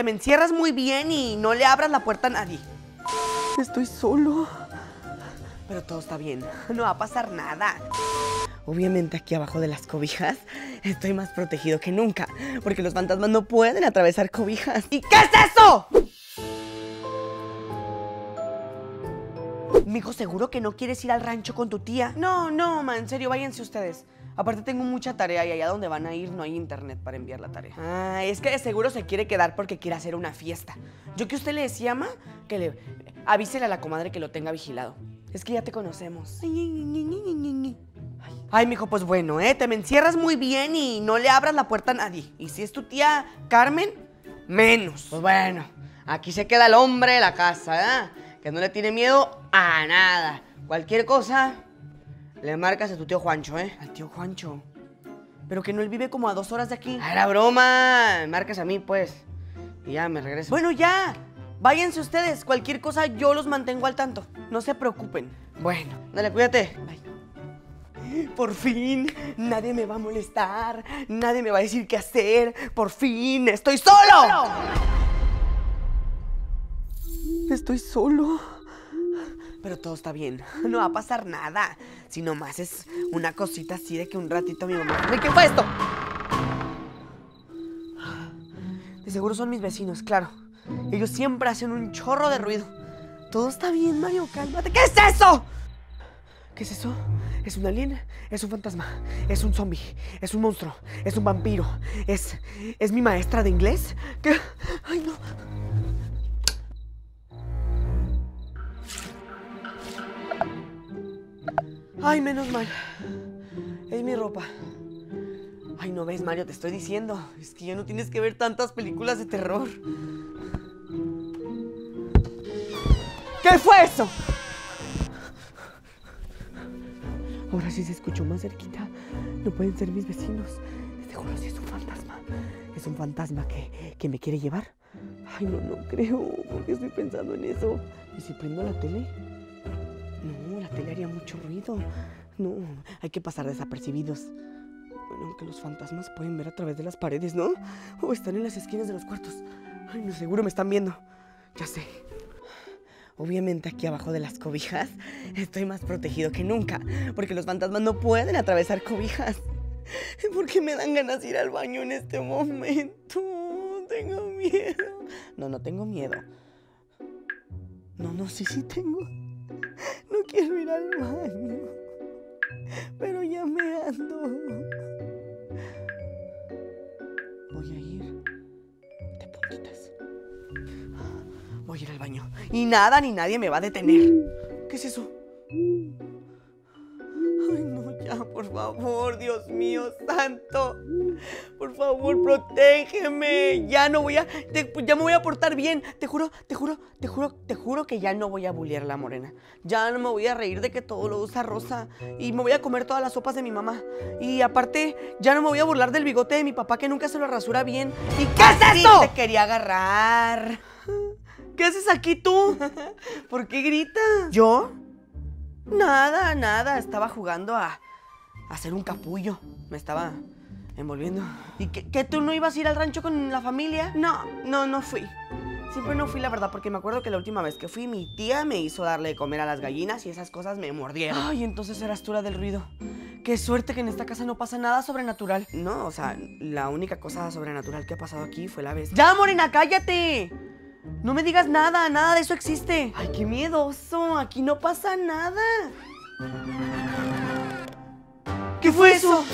te me encierras muy bien y no le abras la puerta a nadie. Estoy solo. Pero todo está bien, no va a pasar nada. Obviamente aquí abajo de las cobijas estoy más protegido que nunca, porque los fantasmas no pueden atravesar cobijas. ¿Y qué es eso? Mijo, ¿seguro que no quieres ir al rancho con tu tía? No, ma, en serio, váyanse ustedes. Aparte tengo mucha tarea y allá donde van a ir no hay internet para enviar la tarea. Ah, es que de seguro se quiere quedar porque quiere hacer una fiesta. Yo que usted le decía, ma, que le avísele a la comadre que lo tenga vigilado. Es que ya te conocemos. Ay, mijo, pues bueno, te me encierras muy bien y no le abras la puerta a nadie. Y si es tu tía Carmen, menos. Pues bueno, aquí se queda el hombre de la casa, que no le tiene miedo a nada. Cualquier cosa, le marcas a tu tío Juancho, Al tío Juancho. Pero que no, él vive como a 2 horas de aquí. Ah, era broma. Marcas a mí, pues. Y ya, me regreso. Bueno, ya. Váyanse ustedes. Cualquier cosa yo los mantengo al tanto. No se preocupen. Bueno, dale, cuídate. Bye. Por fin, nadie me va a molestar. Nadie me va a decir qué hacer. Por fin, estoy solo. Estoy solo. Pero todo está bien, no va a pasar nada. Si nomás es una cosita así de que un ratito mi mamá... ¿Qué fue esto? De seguro son mis vecinos, claro. Ellos siempre hacen un chorro de ruido. Todo está bien, Mario, cálmate. ¿Qué es eso? ¿Qué es eso? ¿Es un alien? ¿Es un fantasma? ¿Es un zombie? ¿Es un monstruo? ¿Es un vampiro? ¿Es mi maestra de inglés? ¿Qué? Ay, no. Ay, menos mal. Es mi ropa. Ay, ¿no ves, Mario? Te estoy diciendo. Es que ya no tienes que ver tantas películas de terror. ¿Qué fue eso? Ahora sí se escuchó más cerquita. No pueden ser mis vecinos. Te juro, sí es un fantasma. Es un fantasma que me quiere llevar. Ay, no creo. ¿Por qué estoy pensando en eso? ¿Y si prendo la tele? No, la tele haría mucho ruido. No, hay que pasar desapercibidos. Bueno, aunque los fantasmas pueden ver a través de las paredes, ¿no? O están en las esquinas de los cuartos. Ay, no, seguro me están viendo. Ya sé. Obviamente aquí abajo de las cobijas estoy más protegido que nunca, porque los fantasmas no pueden atravesar cobijas. ¿Por qué me dan ganas de ir al baño en este momento? Tengo miedo. No tengo miedo. No, sí tengo. No quiero ir al baño, pero ya me ando. Voy a ir de puntitas. Voy a ir al baño y nada ni nadie me va a detener. ¿Qué es eso? Ay, no, ya, por favor, Dios mío santo. Por favor, protégeme. Ya me voy a portar bien. Te juro que ya no voy a bullear a la morena. Ya no me voy a reír de que todo lo usa Rosa. Y me voy a comer todas las sopas de mi mamá. Y aparte, ya no me voy a burlar del bigote de mi papá que nunca se lo rasura bien. ¿Y qué es eso? Te quería agarrar. ¿Qué haces aquí tú? ¿Por qué gritas? ¿Yo? Nada. Estaba jugando a hacer un capullo. Me estaba envolviendo. ¿Y qué tú no ibas a ir al rancho con la familia? No fui. Siempre no fui, la verdad, porque me acuerdo que la última vez que fui, mi tía me hizo darle de comer a las gallinas y esas cosas me mordieron. Ay, entonces eras tú la del ruido. Qué suerte que en esta casa no pasa nada sobrenatural. No, o sea, la única cosa sobrenatural que ha pasado aquí fue la vez... ¡Ya, morena, cállate! No me digas nada de eso existe. Ay, qué miedoso, aquí no pasa nada. ¿Qué fue eso?